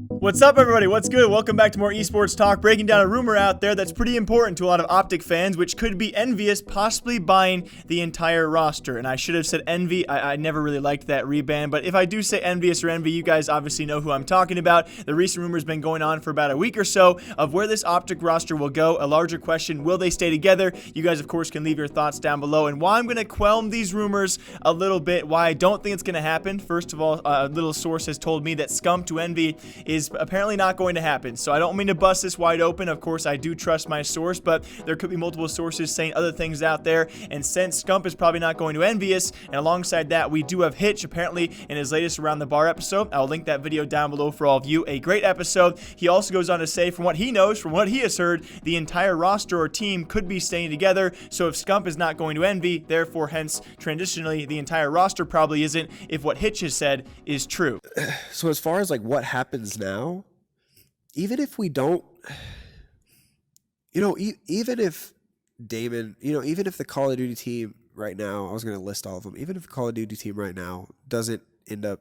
What's up, everybody? What's good? Welcome back to more esports talk, breaking down a rumor out there that's pretty important to a lot of OpTic fans, which could be Envious possibly buying the entire roster. And I should have said Envy. I never really liked that rebrand, but if I do say Envious or Envy, you guys obviously know who I'm talking about. The recent rumor's been going on for about a week or so of where this OpTic roster will go. A larger question, will they stay together? You guys, of course, can leave your thoughts down below, and why I'm going to quell these rumors a little bit, why I don't think it's going to happen. First of all, a little source has told me that Scump to Envy is apparently not going to happen. So I don't mean to bust this wide open. Of course, I do trust my source, but there could be multiple sources saying other things out there. And since Scump is probably not going to Envious, and alongside that, we do have Hitch apparently in his latest Around the Bar episode. I'll link that video down below for all of you. A great episode. He also goes on to say, from what he knows, from what he has heard, the entire roster or team could be staying together. So if Scump is not going to Envy, therefore, hence, transitionally, the entire roster probably isn't, if what Hitch has said is true. So as far as like what happens now, even if we don't, even if Damon, even if the Call of Duty team right now, I was going to list all of them, even if the Call of Duty team right now doesn't end up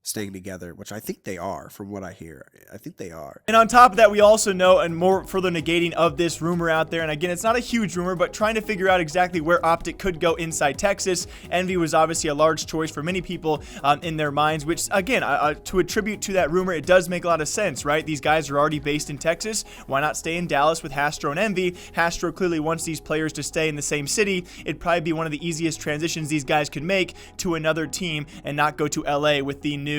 staying together, which I think they are, from what I hear. I think they are. And on top of that, we also know, and more further negating of this rumor out there, and again, it's not a huge rumor, but trying to figure out exactly where OpTic could go inside Texas. Envy was obviously a large choice for many people in their minds, which, again, to attribute to that rumor, it does make a lot of sense, right? These guys are already based in Texas. Why not stay in Dallas with Castro and Envy? Castro clearly wants these players to stay in the same city. It'd probably be one of the easiest transitions these guys could make to another team and not go to LA with the new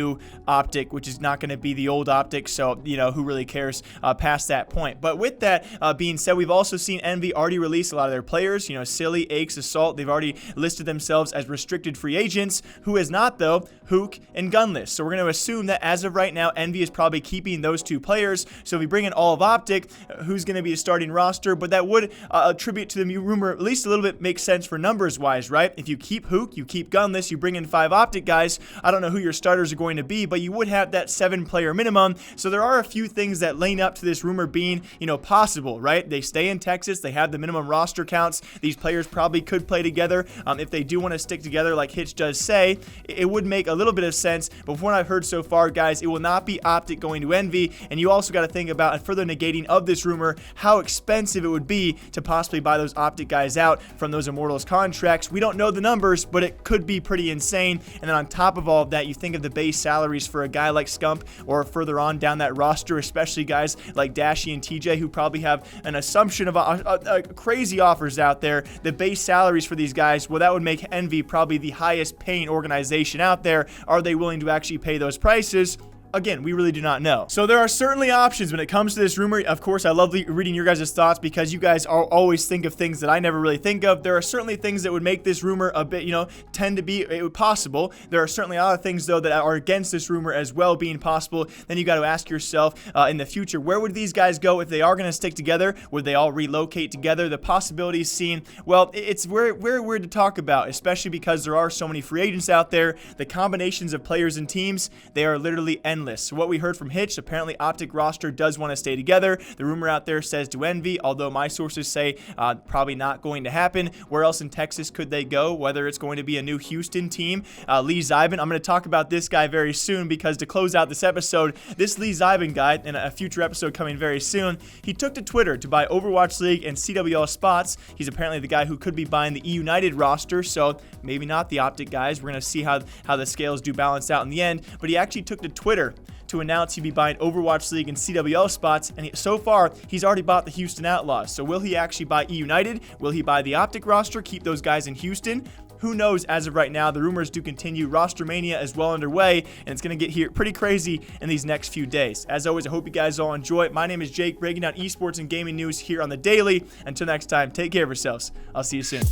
OpTic, which is not going to be the old OpTic, so who really cares past that point. But with that being said, we've also seen Envy already release a lot of their players. Silly, Aches, Assault, they've already listed themselves as restricted free agents. Who is not, though? Hook and Gunless. So we're going to assume that as of right now, Envy is probably keeping those two players. So if we bring in all of OpTic, who's going to be the starting roster? But that would attribute to the rumor, at least a little bit makes sense for numbers wise, right? If you keep Hook, you keep Gunless, you bring in 5 OpTic guys. I don't know who your starters are going to be, but you would have that 7-player minimum. So there are a few things that lane up to this rumor being, possible, right? They stay in Texas. They have the minimum roster counts. These players probably could play together. If they do want to stick together, like Hitch does say, it would make a little bit of sense. But from what I've heard so far, guys, it will not be OpTic going to Envy. And you also got to think about, and further negating of this rumor, how expensive it would be to possibly buy those OpTic guys out from those Immortals contracts. We don't know the numbers, but it could be pretty insane. And then on top of all of that, you think of the base salaries for a guy like Scump or further on down that roster, especially guys like Dashy and TJ, who probably have an assumption of crazy offers out there. The base salaries for these guys, well, that would make Envy probably the highest paying organization out there. Are they willing to actually pay those prices? Again, we really do not know. So there are certainly options when it comes to this rumor. Of course, I love reading your guys' thoughts because you guys always think of things that I never really think of. There are certainly things that would make this rumor a bit, tend to be possible. There are certainly other things, though, that are against this rumor as well being possible. Then you got to ask yourself in the future, where would these guys go if they are going to stick together? Would they all relocate together? The possibilities seen, well, it's very weird to talk about, especially because there are so many free agents out there. The combinations of players and teams, they are literally endless. So what we heard from Hitch, apparently OpTic roster does want to stay together. The rumor out there says to Envy, although my sources say probably not going to happen. Where else in Texas could they go? Whether it's going to be a new Houston team. Lee Zybin, I'm going to talk about this guy very soon because to close out this episode, this Lee Zybin guy, in a future episode coming very soon, he took to Twitter to buy Overwatch League and CWL spots. He's apparently the guy who could be buying the E United roster, so maybe not the OpTic guys. We're going to see how the scales do balance out in the end, but he actually took to Twitter to announce he'd be buying Overwatch League and CWL spots, and so far, he's already bought the Houston Outlaws. So will he actually buy E United? Will he buy the OpTic roster, keep those guys in Houston? Who knows as of right now. The rumors do continue. Roster mania is well underway, and it's going to get here pretty crazy in these next few days. As always, I hope you guys all enjoy it. My name is Jake, breaking down esports and gaming news here on The Daily. Until next time, take care of yourselves. I'll see you soon.